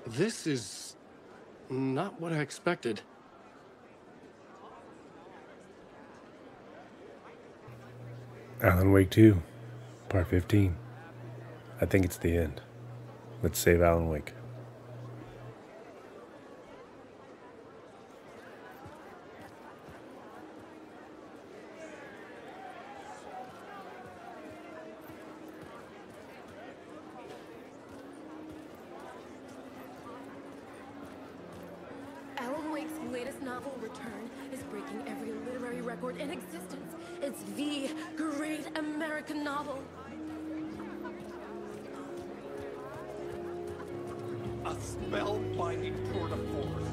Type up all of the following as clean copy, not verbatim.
This is not what I expected. Alan Wake 2, Part 15. I think it's the end. Let's save Alan Wake. Alan Wake's latest novel, Return, is breaking every literary record in existence. It's the great American novel. A spellbinding tour de force.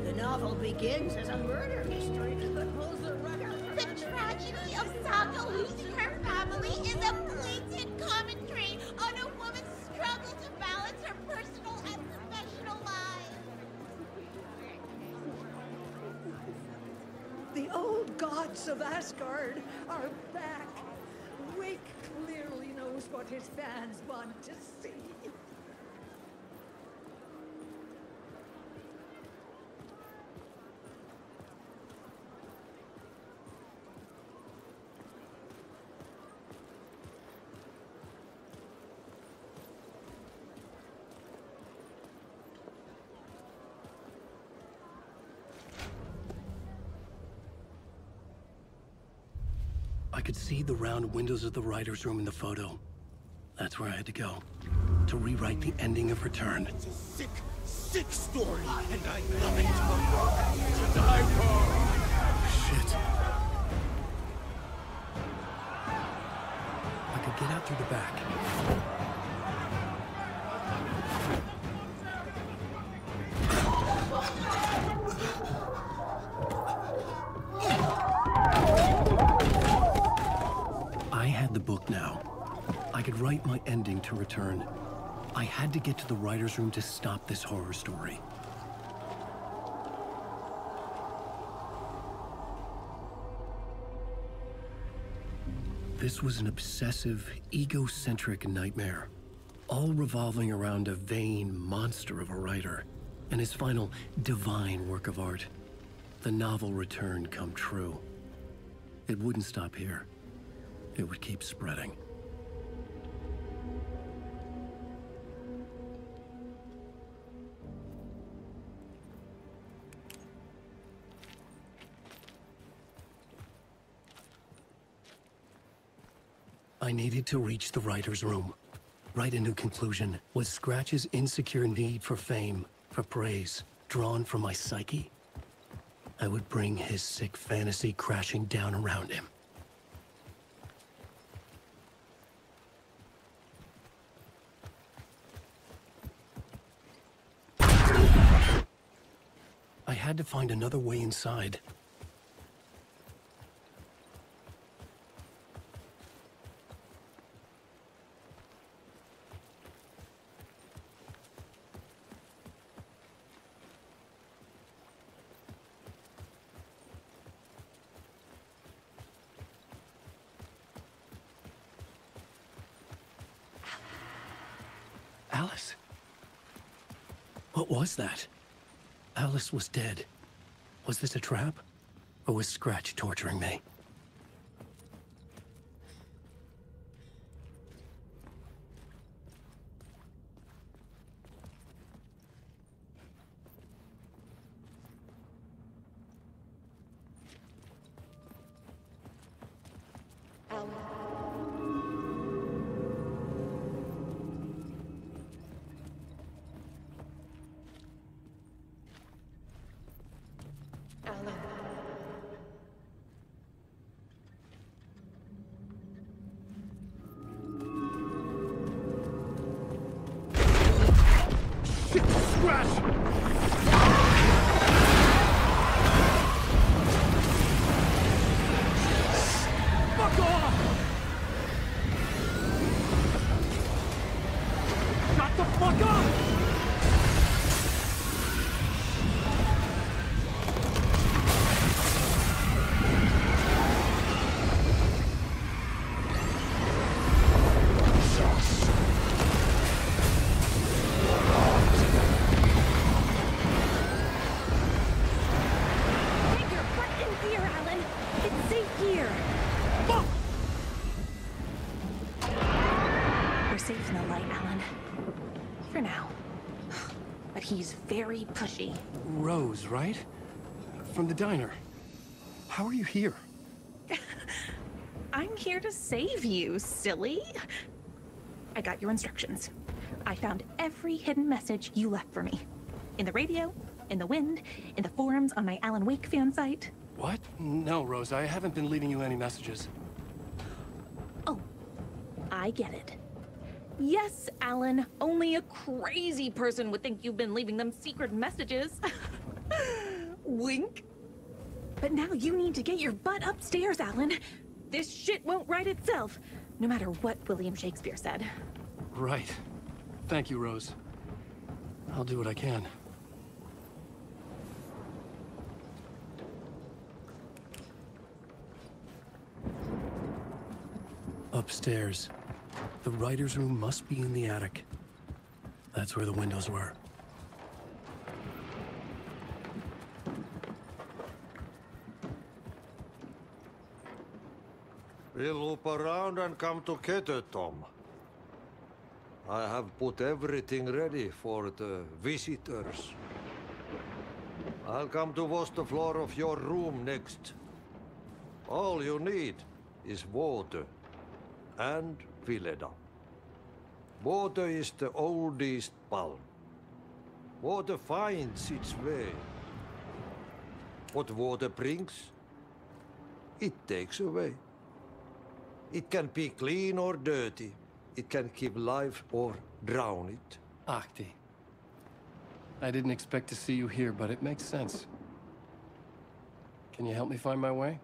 The novel begins as a murder mystery that pulls the rug out from The under tragedy of Saga losing her family is a blatant commentary on a woman's struggle to balance her personal and professional lives. The old gods of Asgard are back. Wake clearly knows what his fans want to see. I could see the round windows of the writer's room in the photo. That's where I had to go, to rewrite the ending of Return. It's a sick, sick story, and I love it. To die for. Shit. I could get out through the back. I had the book now. I could write my ending to Return. I had to get to the writer's room to stop this horror story. This was an obsessive, egocentric nightmare, all revolving around a vain monster of a writer and his final divine work of art, the novel Return come true. It wouldn't stop here. It would keep spreading. I needed to reach the writer's room. Write a new conclusion. Was Scratch's insecure need for fame, for praise, drawn from my psyche? I would bring his sick fantasy crashing down around him. I had to find another way inside. Alice? What was that? Alice was dead. Was this a trap? Or was Scratch torturing me? For now. But he's very pushy. Rose, right? From the diner. How are you here? I'm here to save you, silly. I got your instructions. I found every hidden message you left for me. In the radio, in the wind, in the forums on my Alan Wake fan site. What? No, Rose, I haven't been leaving you any messages. Oh, I get it. Yes, Alan, only a crazy person would think you've been leaving them secret messages. Wink. But now you need to get your butt upstairs, Alan. This shit won't right itself, no matter what William Shakespeare said. Right. Thank you, Rose. I'll do what I can. Upstairs. The writer's room must be in the attic. That's where the windows were. We'll loop around and come together, Tom. I have put everything ready for the visitors. I'll come to wash the floor of your room next. All you need is water and Vileda. Water is the oldest palm. Water finds its way. What water brings, it takes away. It can be clean or dirty. It can keep life or drown it. Ahti. I didn't expect to see you here, but it makes sense. Can you help me find my way?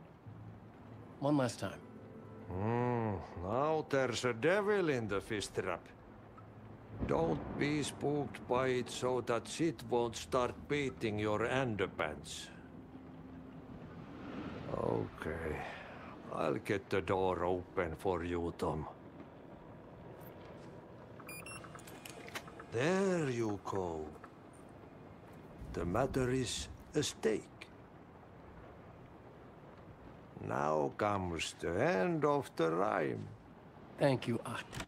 One last time. Now there's a devil in the fish trap. Don't be spooked by it so that shit won't start beating your underpants. Okay. I'll get the door open for you, Tom. There you go. The matter is a stake. Now comes the end of the rhyme. Thank you, Ahti.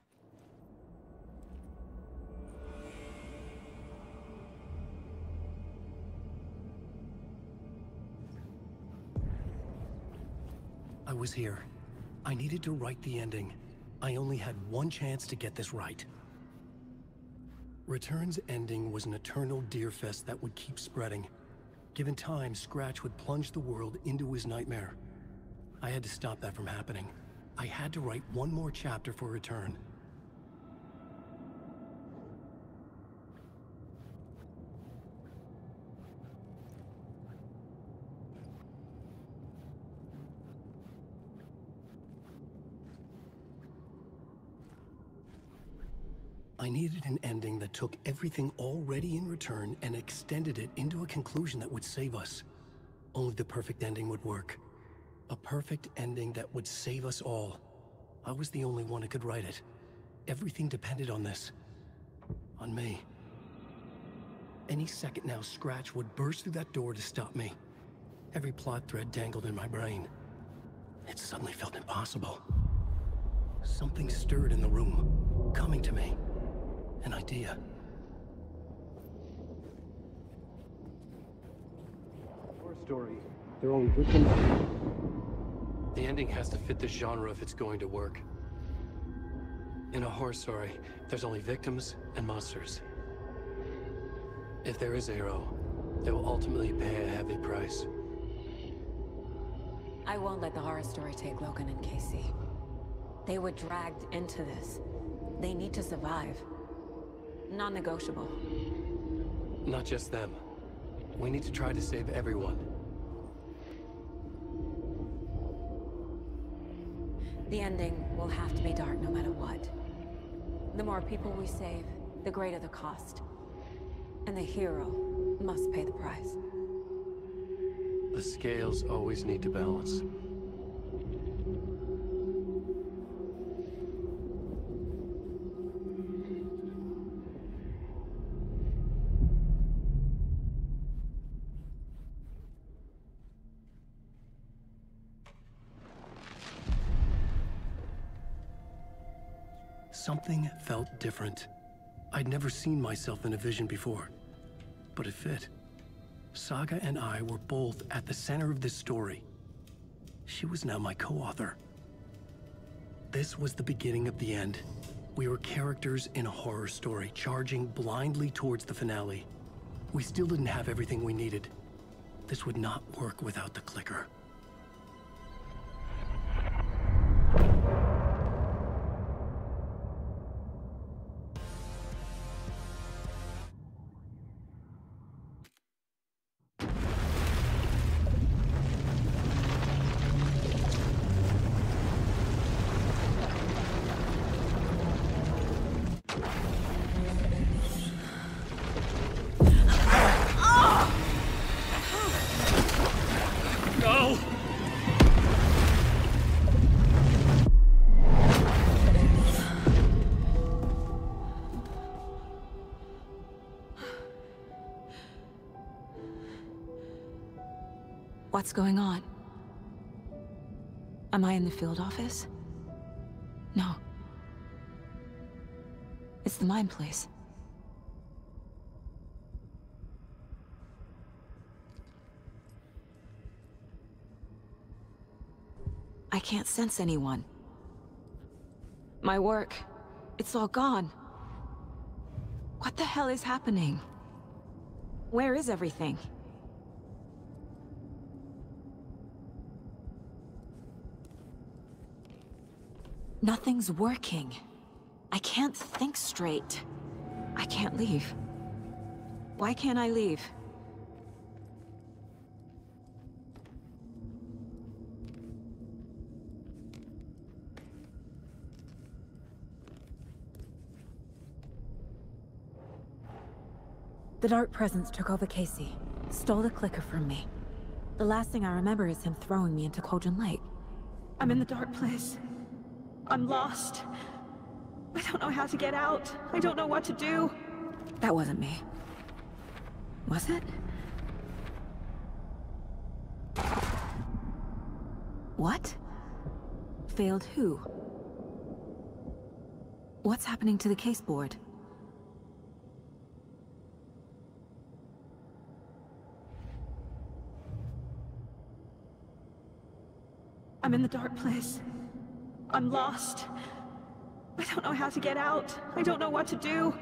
I was here. I needed to write the ending. I only had one chance to get this right. Return's ending was an eternal deerfest that would keep spreading. Given time, Scratch would plunge the world into his nightmare. I had to stop that from happening. I had to write one more chapter for Return. I needed an ending that took everything already in Return and extended it into a conclusion that would save us. Only the perfect ending would work. A perfect ending that would save us all. I was the only one who could write it. Everything depended on this. On me. Any second now, Scratch would burst through that door to stop me. Every plot thread dangled in my brain. It suddenly felt impossible. Something stirred in the room, coming to me. An idea. Horror story. Their own victims. The ending has to fit the genre if it's going to work. In a horror story, there's only victims and monsters. If there is a hero, they will ultimately pay a heavy price. I won't let the horror story take Logan and Casey. They were dragged into this. They need to survive. Non-negotiable. Not just them. We need to try to save everyone. The ending will have to be dark no matter what. The more people we save, the greater the cost. And the hero must pay the price. The scales always need to balance. Something felt different. I'd never seen myself in a vision before, but it fit. Saga and I were both at the center of this story. She was now my co-author. This was the beginning of the end. We were characters in a horror story, charging blindly towards the finale. We still didn't have everything we needed. This would not work without the clicker. What's going on? Am I in the field office? No. It's the mine place. I can't sense anyone. My work, it's all gone. What the hell is happening? Where is everything? Nothing's working. I can't think straight. I can't leave. Why can't I leave? The Dark Presence took over Casey, stole the clicker from me. The last thing I remember is him throwing me into Cauldron Lake. I'm in the dark place. I'm lost. I don't know how to get out. I don't know what to do. That wasn't me. Was it? What? Failed who? What's happening to the case board? I'm in the dark place. I'm lost. I don't know how to get out. I don't know what to do.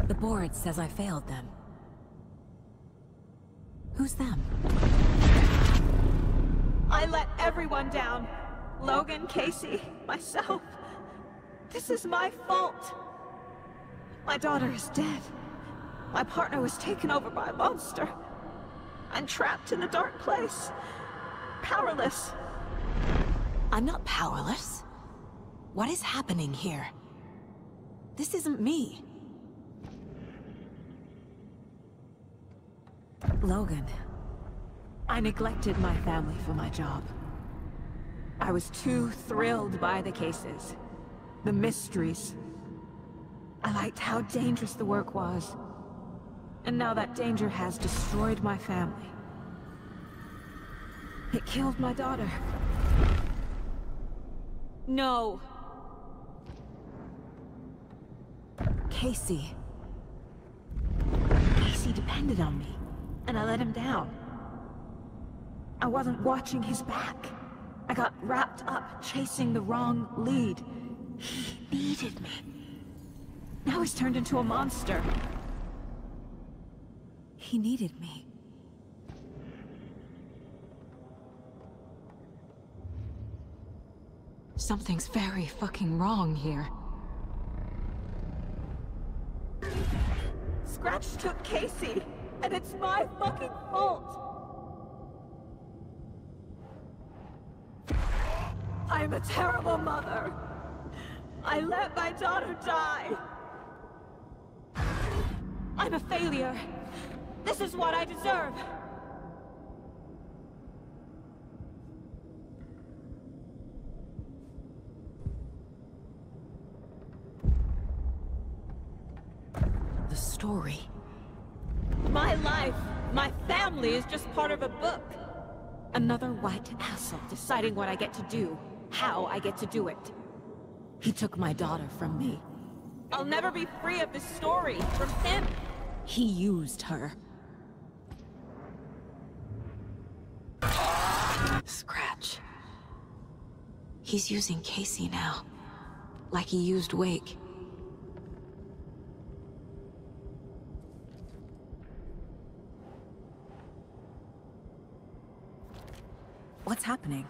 The board says I failed them. Who's them? I let everyone down. Logan, Casey, myself. This is my fault. My daughter is dead. My partner was taken over by a monster. I'm trapped in the dark place. Powerless. I'm not powerless. What is happening here? This isn't me. Logan. I neglected my family for my job. I was too thrilled by the cases. The mysteries. I liked how dangerous the work was. And now that danger has destroyed my family. It killed my daughter. No! Casey. Casey depended on me, and I let him down. I wasn't watching his back. I got wrapped up chasing the wrong lead. He needed me. Now he's turned into a monster. He needed me. Something's very fucking wrong here. Scratch took Casey, and it's my fucking fault. I'm a terrible mother. I let my daughter die. I'm a failure. This is what I deserve. The story. My life, my family is just part of a book. Another white asshole deciding what I get to do, how I get to do it. He took my daughter from me. I'll never be free of this story from him. He used her. Scratch. He's using Casey now. Like he used Wake. What's happening?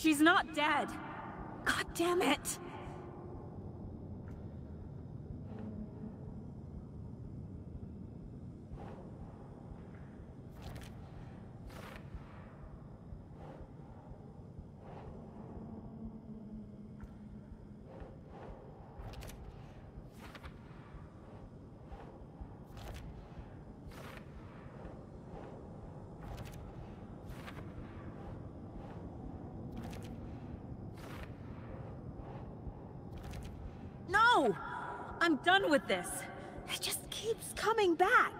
She's not dead. God damn it. No! I'm done with this. It just keeps coming back.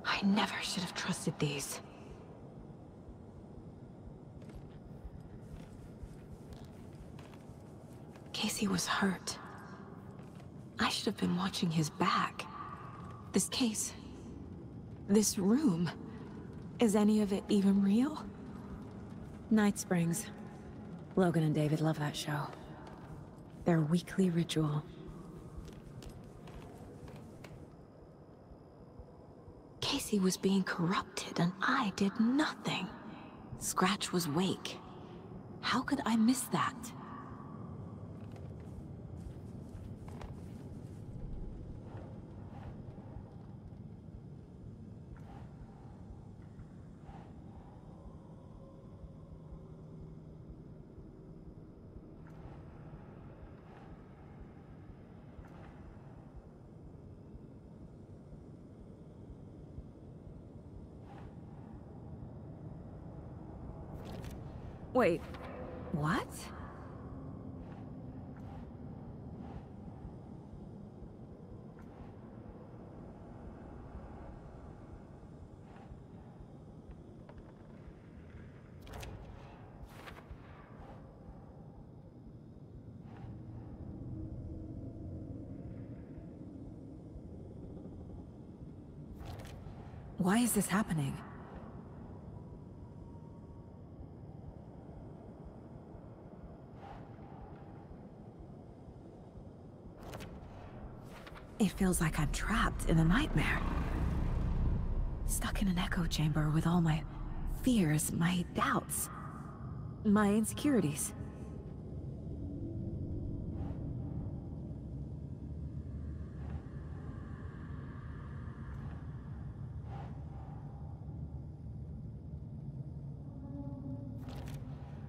I never should have trusted these. Casey was hurt. I should have been watching his back. This case, this room, is any of it even real? Night Springs. Logan and David love that show. Their weekly ritual. Casey was being corrupted and I did nothing. Scratch was Wake. How could I miss that? Wait, what? Why is this happening? It feels like I'm trapped in a nightmare. Stuck in an echo chamber with all my fears, my doubts, my insecurities.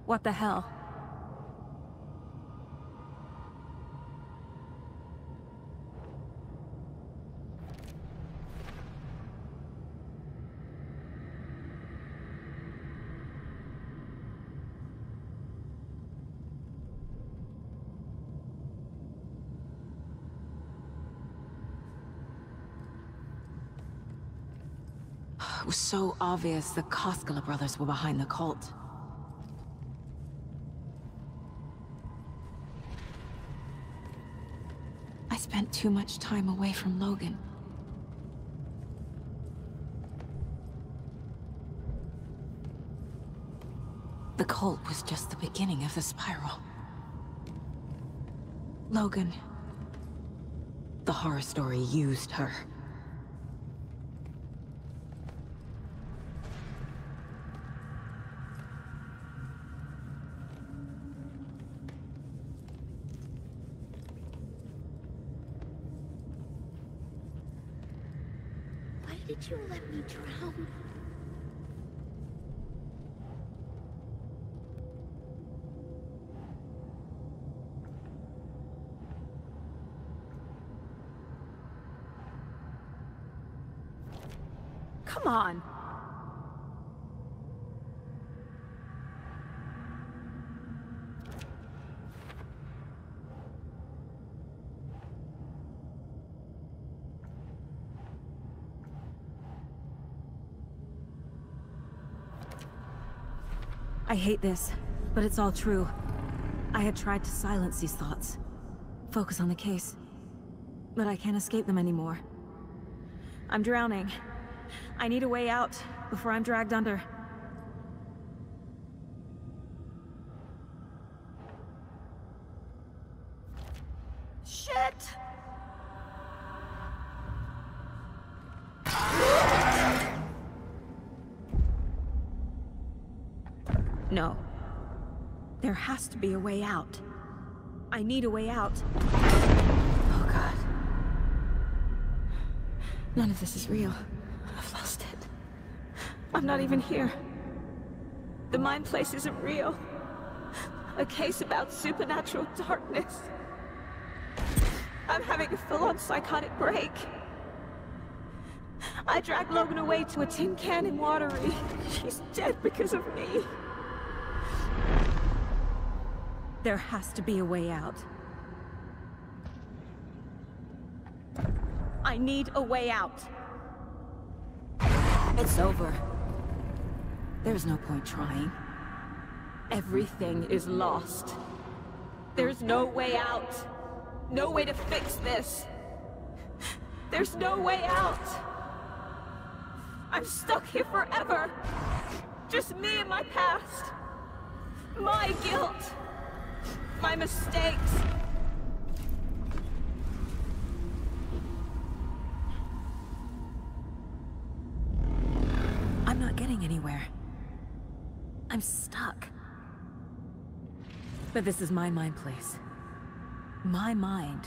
What the hell? It was so obvious the Koskela brothers were behind the cult. I spent too much time away from Logan. The cult was just the beginning of the spiral. Logan. The horror story used her. Why did you let me drown? Come on. I hate this, but it's all true. I had tried to silence these thoughts. Focus on the case. But I can't escape them anymore. I'm drowning. I need a way out before I'm dragged under. Shit! No. There has to be a way out. I need a way out. Oh God. None of this is real. I've lost it. I'm not even here. The mind place isn't real. A case about supernatural darkness. I'm having a full-on psychotic break. I dragged Logan away to a tin can in Watery. She's dead because of me. There has to be a way out. I need a way out. It's over. There's no point trying. Everything is lost. There's no way out. No way to fix this. There's no way out. I'm stuck here forever. Just me and my past. My guilt. My mistakes. I'm not getting anywhere. I'm stuck. But this is my mind place. My mind.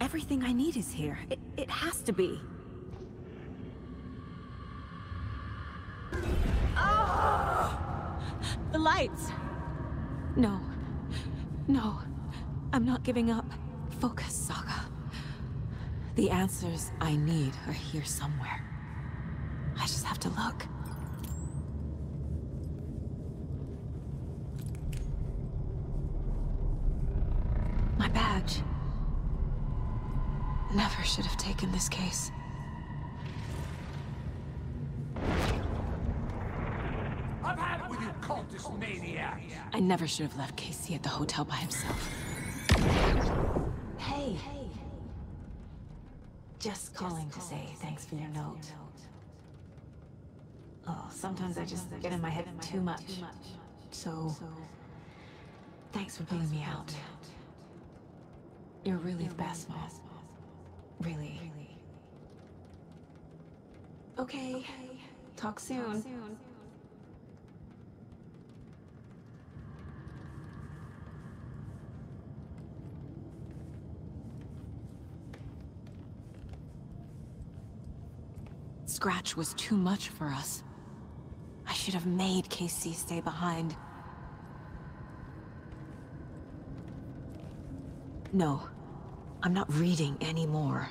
Everything I need is here. It has to be. Oh! The lights! No. No. I'm not giving up. Focus, Saga. The answers I need are here somewhere. I just have to look. My badge. Never should have taken this case. I've had it with you cultist maniacs! I never should have left Casey at the hotel by himself. Hey. Just calling to say thanks for your note. Oh, sometimes I just get in my head too much. So, thanks for pulling me out. You're really the best, Mom. Really. Okay. Talk soon. Scratch was too much for us. I should have made Casey stay behind. No, I'm not reading anymore.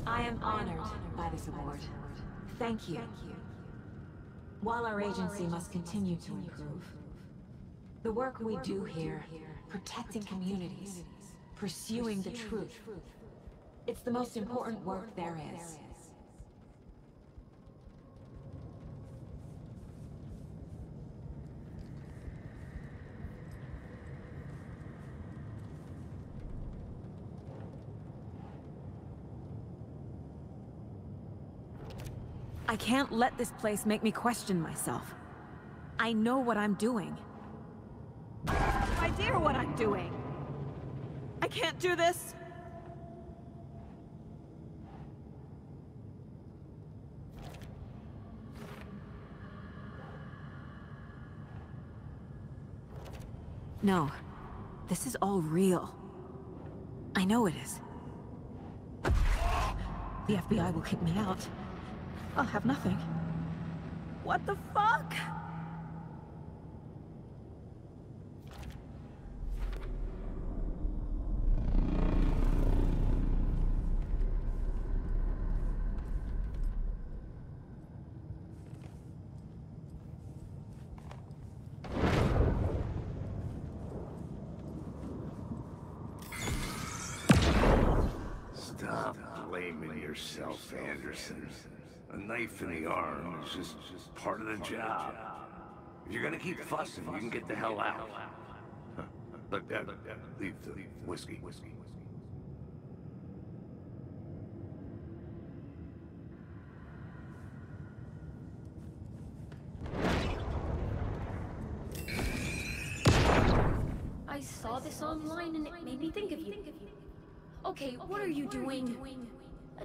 I am honored by this award. Thank you. While our agency must continue to improve, the work we do here, protecting communities, pursuing the truth, it's the most important work there is. I can't let this place make me question myself. I know what I'm doing. I have no idea what I'm doing. I can't do this. No, this is all real. I know it is. The FBI will kick me out. I'll have nothing. What the fuck? Stop blaming yourself, Anderson. A knife in the arm is just part of the job. If you're gonna keep fussing, you can get the hell out. Look, leave the whiskey. I saw this online and it made me think of you. Okay, what are you doing?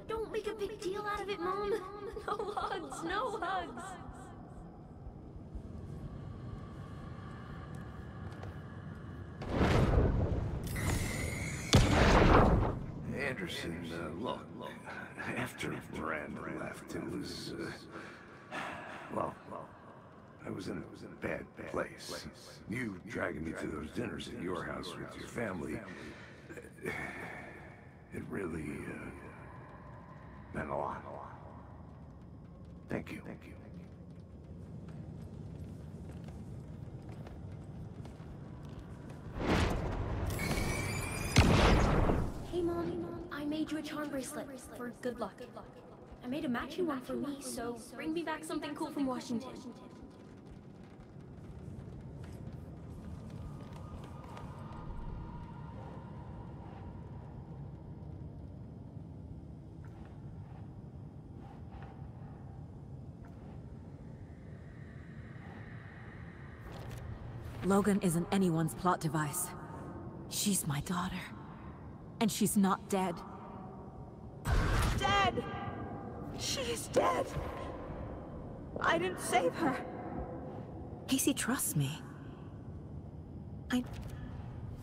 Don't make a big deal out of it, Mom. No hugs, no hugs. Anderson, look, after Miranda left, it was, well, I was in a bad place. You dragging me to those dinners at your house with your family, it really, meant a lot. Thank you. Hey, Mom, I made you a charm bracelet for good luck. I made a matching one for me, so bring me back something cool from Washington. Logan isn't anyone's plot device. She's my daughter. And she's not dead. Dead! She is dead! I didn't save her. Casey trusts me.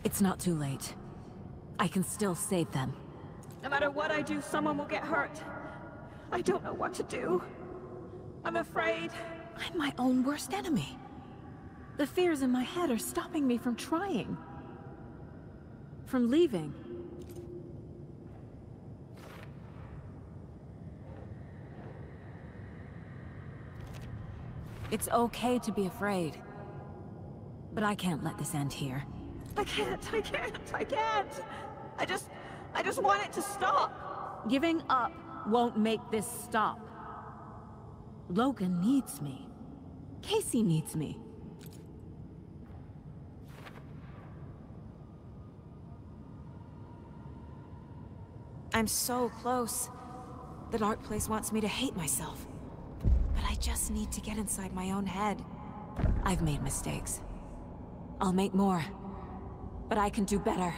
It's not too late. I can still save them. No matter what I do, someone will get hurt. I don't know what to do. I'm afraid. I'm my own worst enemy. The fears in my head are stopping me from trying. From leaving. It's okay to be afraid. But I can't let this end here. I can't. I just want it to stop. Giving up won't make this stop. Logan needs me. Casey needs me. I'm so close. The dark place wants me to hate myself. But I just need to get inside my own head. I've made mistakes. I'll make more. But I can do better.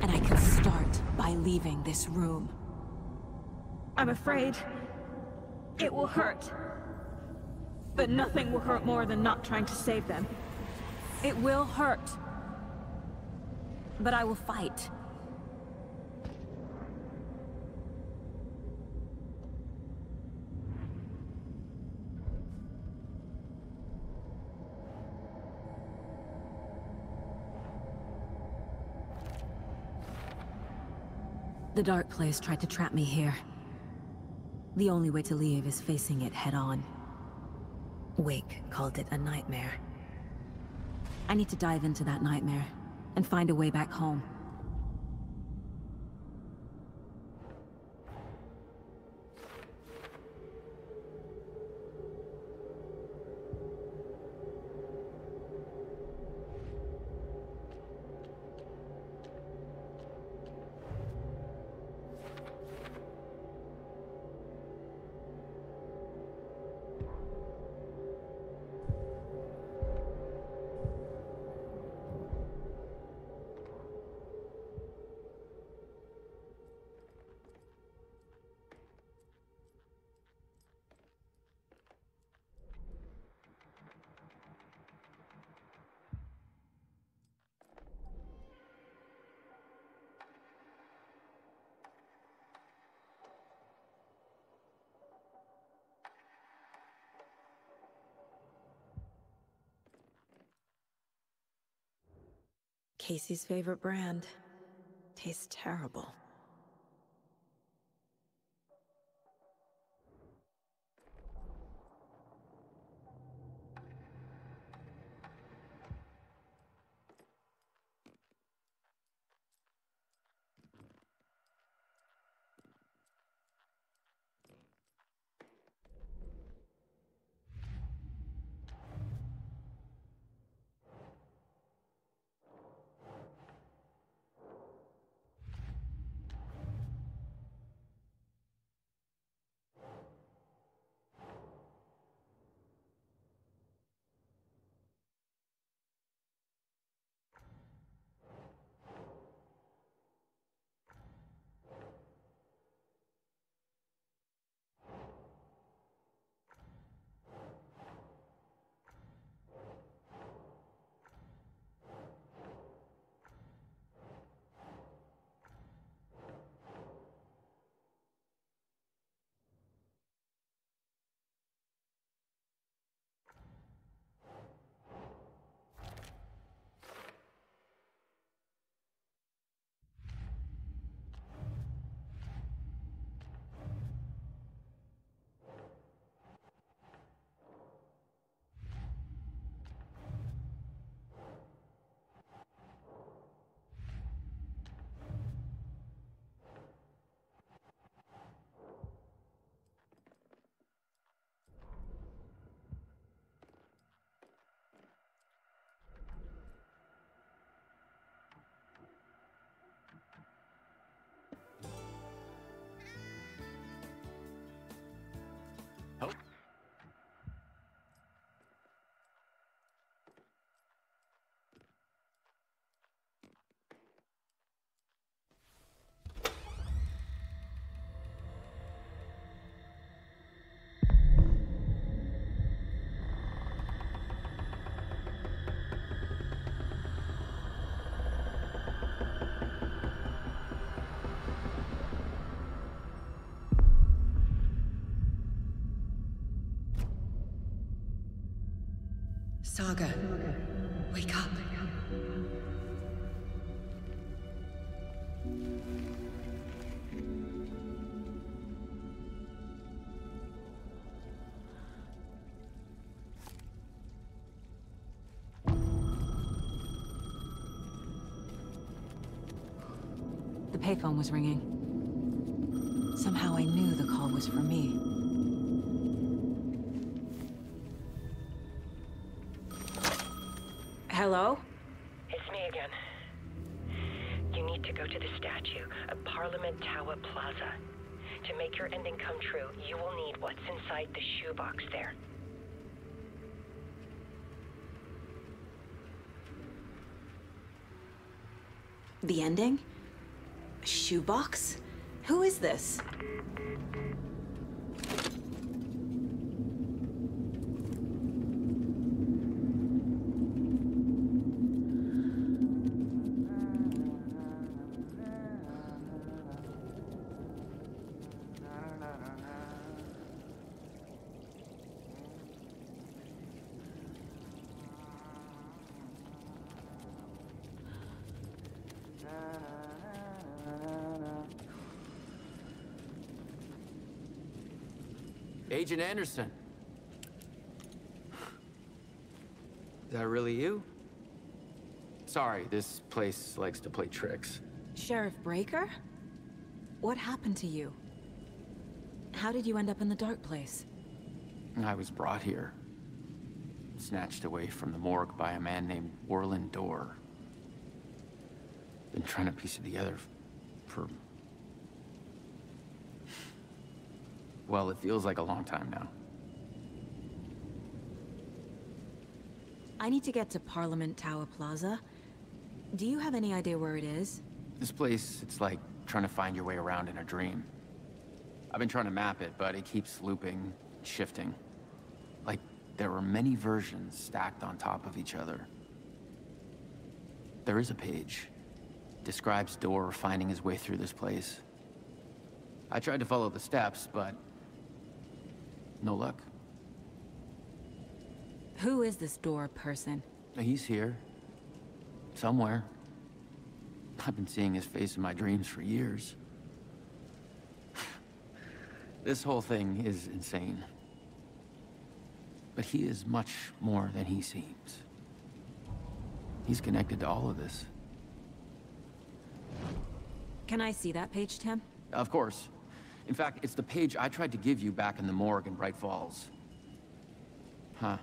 And I can start by leaving this room. I'm afraid it will hurt. But nothing will hurt more than not trying to save them. It will hurt. But I will fight. The dark place tried to trap me here. The only way to leave is facing it head-on. Wake called it a nightmare. I need to dive into that nightmare and find a way back home. Casey's favorite brand. Tastes terrible. Saga, wake up. The payphone was ringing. Somehow I knew the call was for me. Hello? It's me again. You need to go to the statue at Parliament Tower Plaza. To make your ending come true, you will need what's inside the shoebox there. The ending? A shoebox? Who is this? Agent Anderson. Is that really you? Sorry, this place likes to play tricks. Sheriff Breaker? What happened to you? How did you end up in the dark place? I was brought here. Snatched away from the morgue by a man named Warland Dorr. Been trying to piece it together for... well, it feels like a long time now. I need to get to Parliament Tower Plaza. Do you have any idea where it is? This place, it's like trying to find your way around in a dream. I've been trying to map it, but it keeps looping, shifting. Like there are many versions stacked on top of each other. There is a page. Describes Dorr finding his way through this place. I tried to follow the steps, but no luck. Who is this Dorr person? He's here. Somewhere. I've been seeing his face in my dreams for years. This whole thing is insane. But he is much more than he seems. He's connected to all of this. Can I see that page, Tim? Of course. In fact, it's the page I tried to give you back in the morgue in Bright Falls. Huh.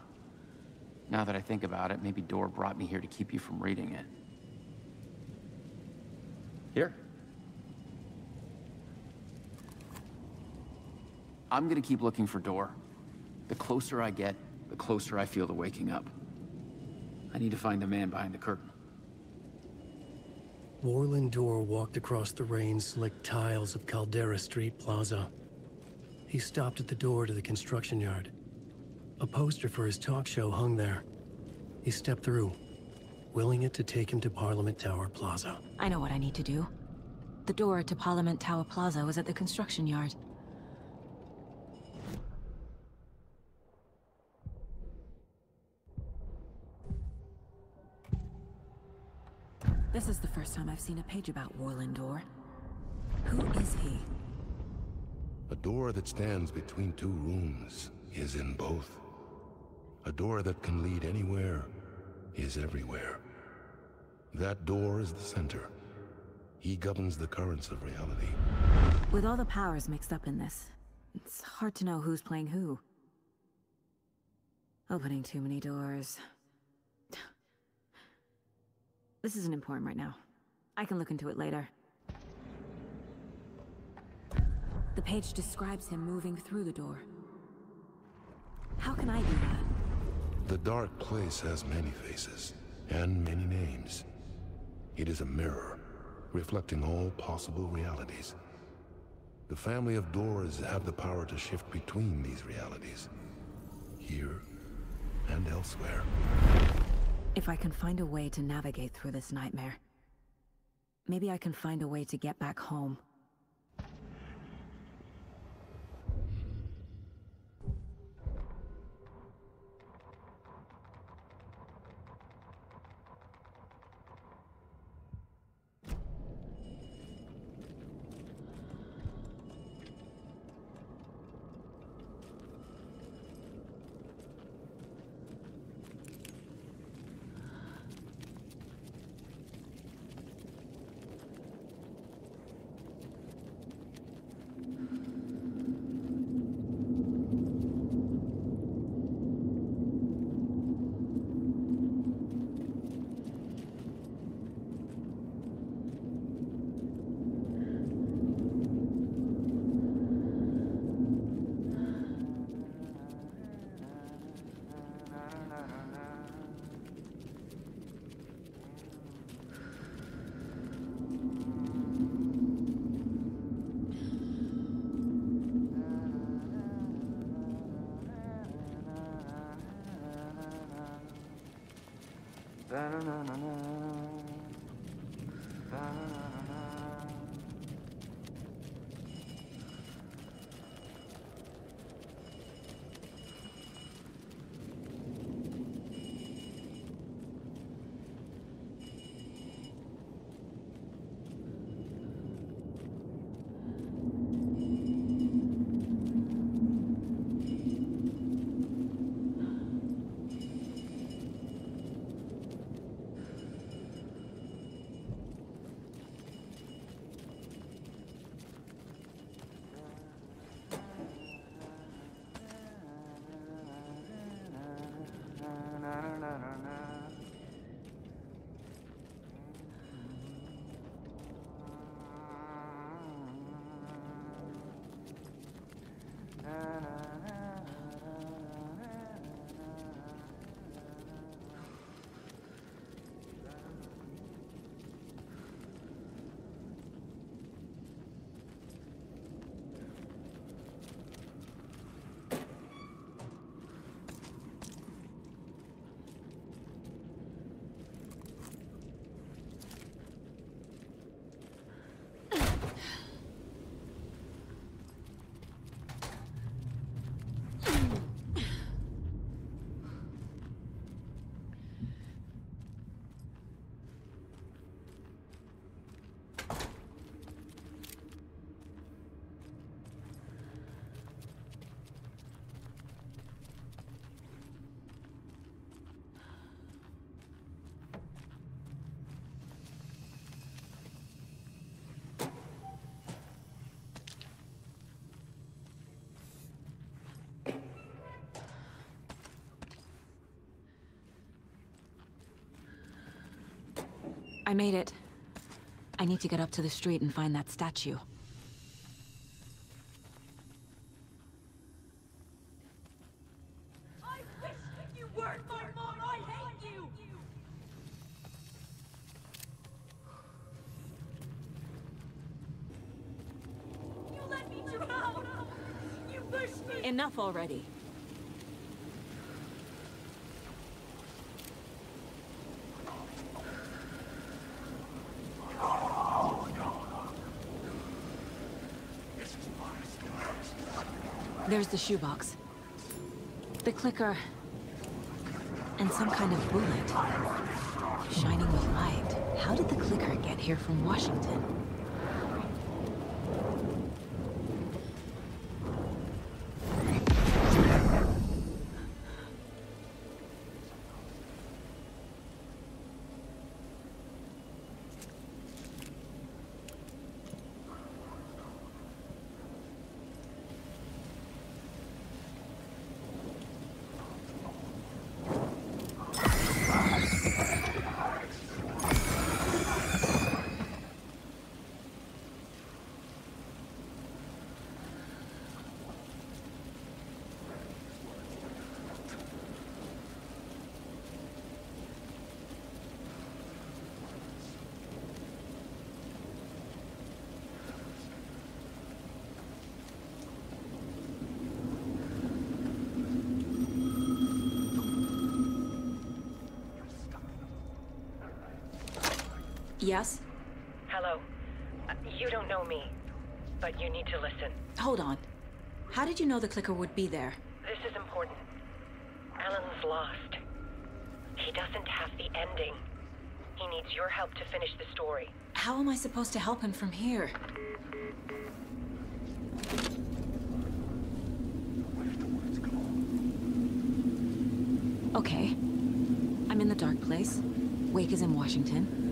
Now that I think about it, maybe Dor brought me here to keep you from reading it. Here. I'm gonna keep looking for Dor. The closer I get, the closer I feel to waking up. I need to find the man behind the curtain. Warland Dor walked across the rain-slicked tiles of Caldera Street Plaza. He stopped at the door to the construction yard. A poster for his talk show hung there. He stepped through, willing it to take him to Parliament Tower Plaza. I know what I need to do. The door to Parliament Tower Plaza was at the construction yard. This is the first time I've seen a page about Warland Dor. Who is he? A door that stands between two rooms is in both. A door that can lead anywhere is everywhere. That door is the center. He governs the currents of reality. With all the powers mixed up in this, it's hard to know who's playing who. Opening too many doors. This isn't important right now. I can look into it later. The page describes him moving through the door. How can I do that? The dark place has many faces, and many names. It is a mirror, reflecting all possible realities. The family of Doors have the power to shift between these realities, here and elsewhere. If I can find a way to navigate through this nightmare, maybe I can find a way to get back home. I made it. I need to get up to the street and find that statue. I wish you weren't my mom. I hate you. You let me drown. You pushed me. Enough already. There's the shoebox. The clicker. And some kind of bullet. Shining with light. How did the clicker get here from Washington? Yes? Hello. You don't know me, but you need to listen. Hold on. How did you know the clicker would be there? This is important. Alan's lost. He doesn't have the ending. He needs your help to finish the story. How am I supposed to help him from here? Okay. I'm in the dark place. Wake is in Washington.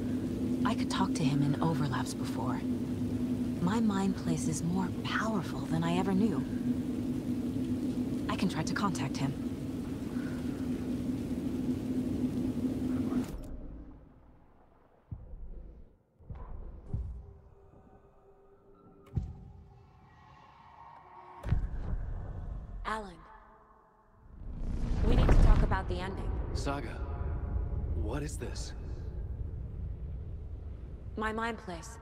I could talk to him in overlaps before. My mind place is more powerful than I ever knew. I can try to contact him. Alan. We need to talk about the ending. Saga, what is this? My mind place.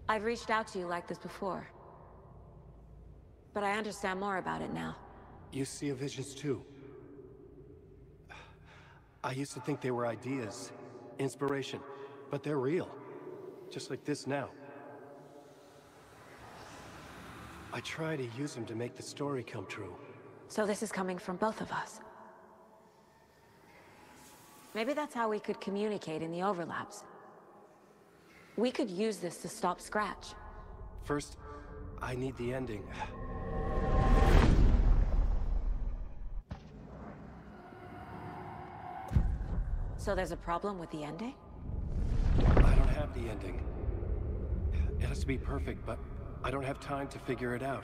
I've reached out to you like this before. But I understand more about it now. You see visions too. I used to think they were ideas, inspiration, but they're real. Just like this now. I try to use them to make the story come true. So this is coming from both of us. Maybe that's how we could communicate in the overlaps. We could use this to stop Scratch. First, I need the ending. So there's a problem with the ending? I don't have the ending. It has to be perfect, but I don't have time to figure it out.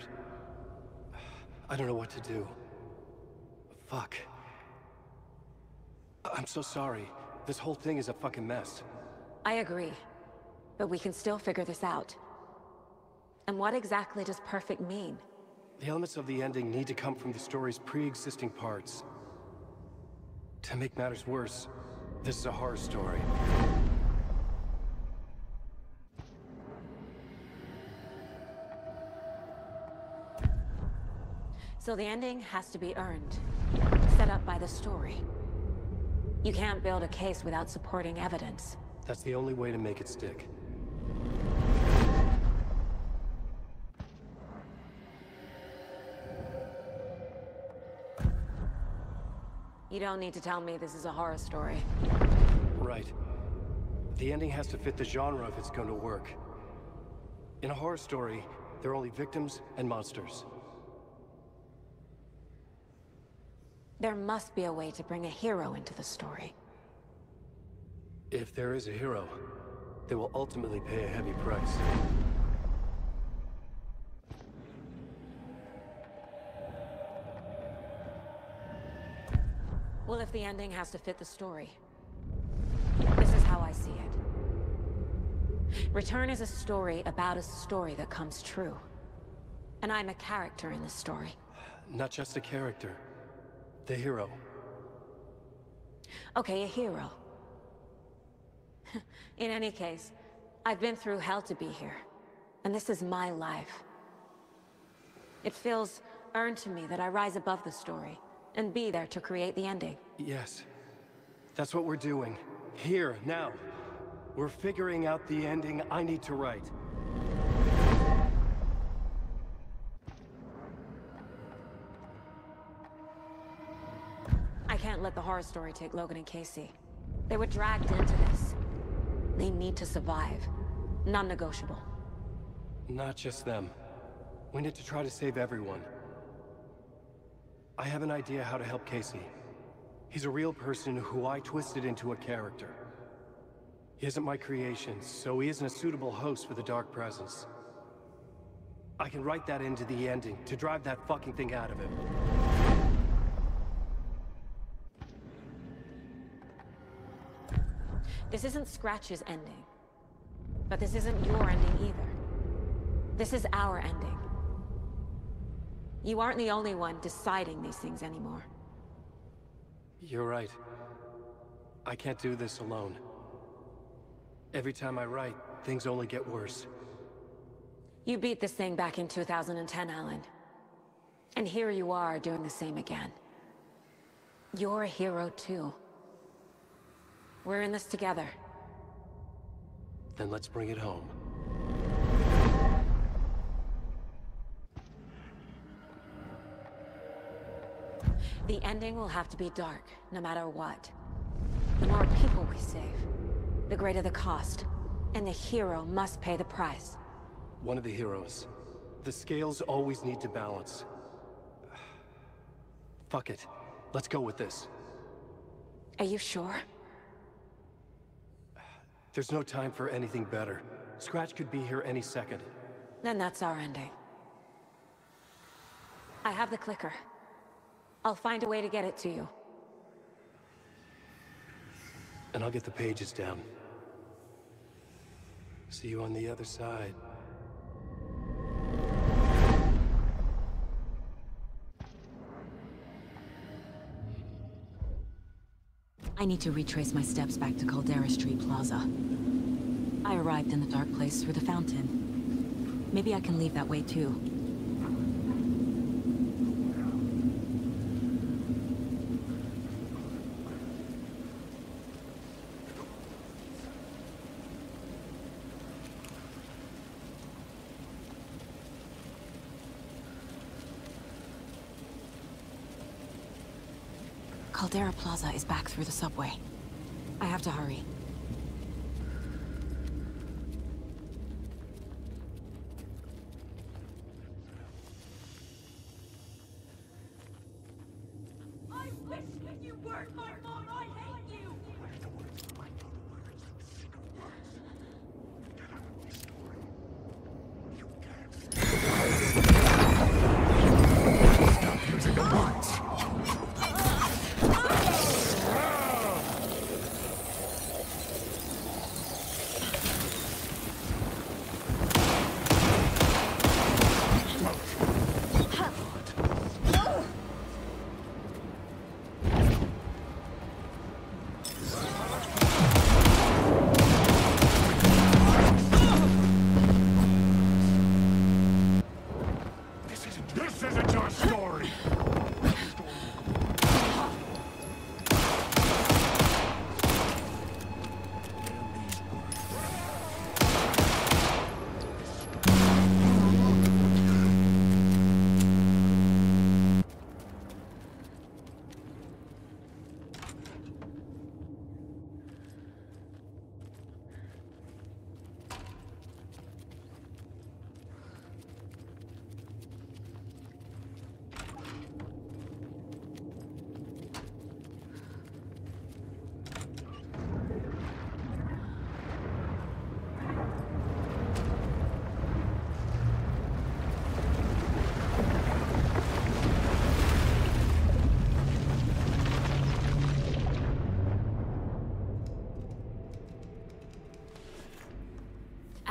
I don't know what to do. Fuck. I'm so sorry. This whole thing is a fucking mess. I agree. But we can still figure this out. And what exactly does perfect mean? The elements of the ending need to come from the story's pre-existing parts. To make matters worse, this is a horror story. So the ending has to be earned. Set up by the story. You can't build a case without supporting evidence. That's the only way to make it stick. You don't need to tell me this is a horror story. Right. The ending has to fit the genre if it's going to work. In a horror story, there are only victims and monsters. There must be a way to bring a hero into the story. If there is a hero, they will ultimately pay a heavy price. Well, if the ending has to fit the story, this is how I see it. Return is a story about a story that comes true. And I'm a character in this story. Not just a character. The hero. Okay, a hero. In any case, I've been through hell to be here. And this is my life. It feels earned to me that I rise above the story and be there to create the ending. Yes. That's what we're doing. Here, now. We're figuring out the ending I need to write. I can't let the horror story take Logan and Casey. They were dragged into this. They need to survive. Non-negotiable. Not just them. We need to try to save everyone. I have an idea how to help Casey. He's a real person who I twisted into a character. He isn't my creation, so he isn't a suitable host for the Dark Presence. I can write that into the ending to drive that fucking thing out of him. This isn't Scratch's ending. But this isn't your ending either. This is our ending. You aren't the only one deciding these things anymore. You're right. I can't do this alone. Every time I write, things only get worse. You beat this thing back in 2010, Alan. And here you are doing the same again. You're a hero too. We're in this together. Then let's bring it home. The ending will have to be dark, no matter what. The more people we save, the greater the cost. And the hero must pay the price. One of the heroes. The scales always need to balance. Fuck it. Let's go with this. Are you sure? There's no time for anything better. Scratch could be here any second. Then that's our ending. I have the clicker. I'll find a way to get it to you. And I'll get the pages down. See you on the other side. I need to retrace my steps back to Caldera Street Plaza. I arrived in the dark place through the fountain. Maybe I can leave that way too. Caldera Plaza is back through the subway. I have to hurry. I wish that you weren't my mom. I hate you. Stop using the bots.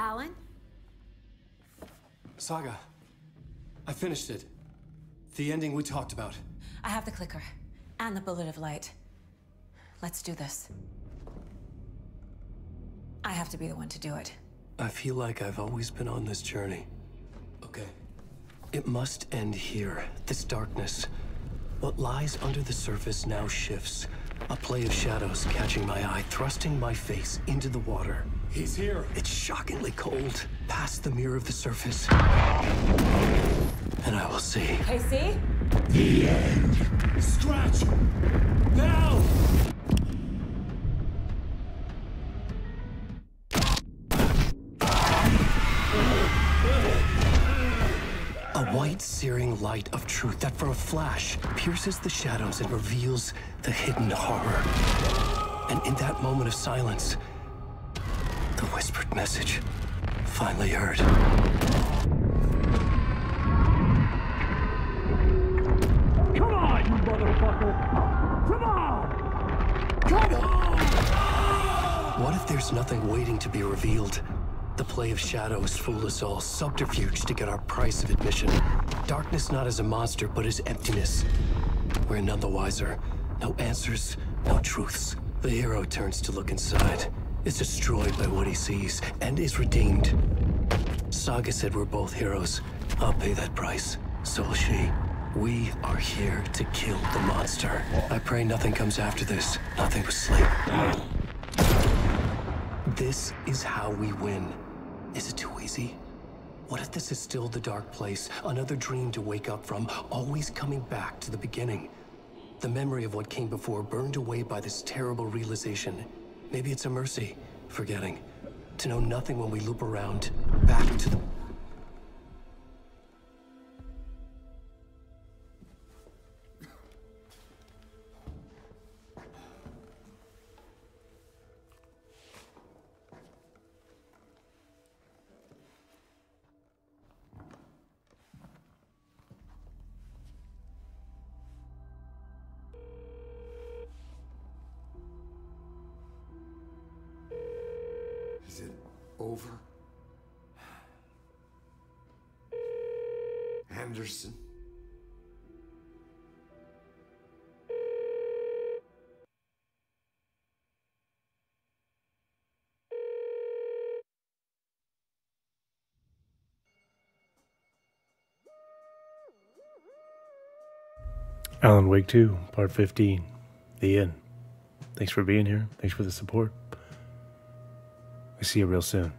Alan? Saga, I finished it. The ending we talked about. I have the clicker. And the bullet of light. Let's do this. I have to be the one to do it. I feel like I've always been on this journey. Okay. It must end here. This darkness. What lies under the surface now shifts. A play of shadows catching my eye, thrusting my face into the water. He's here. It's shockingly cold. Past the mirror of the surface. And I will see. Casey? The end. Scratch! Now! A white, searing light of truth that for a flash pierces the shadows and reveals the hidden horror. And in that moment of silence, the whispered message finally heard. Come on, you motherfucker! Come on! Come on! What if there's nothing waiting to be revealed? The play of shadows fool us all, subterfuge to get our price of admission. Darkness not as a monster, but as emptiness. We're none the wiser. No answers, no truths. The hero turns to look inside, is destroyed by what he sees, and is redeemed. Saga said we're both heroes. I'll pay that price. So will she. We are here to kill the monster. I pray nothing comes after this. Nothing but sleep. This is how we win. Is it too easy? What if this is still the dark place? Another dream to wake up from, always coming back to the beginning. The memory of what came before burned away by this terrible realization. Maybe it's a mercy, forgetting. To know nothing when we loop around, back to the... Is it over? Anderson? Alan Wake 2, Part 15, The End. Thanks for being here. Thanks for the support. I'll see you real soon.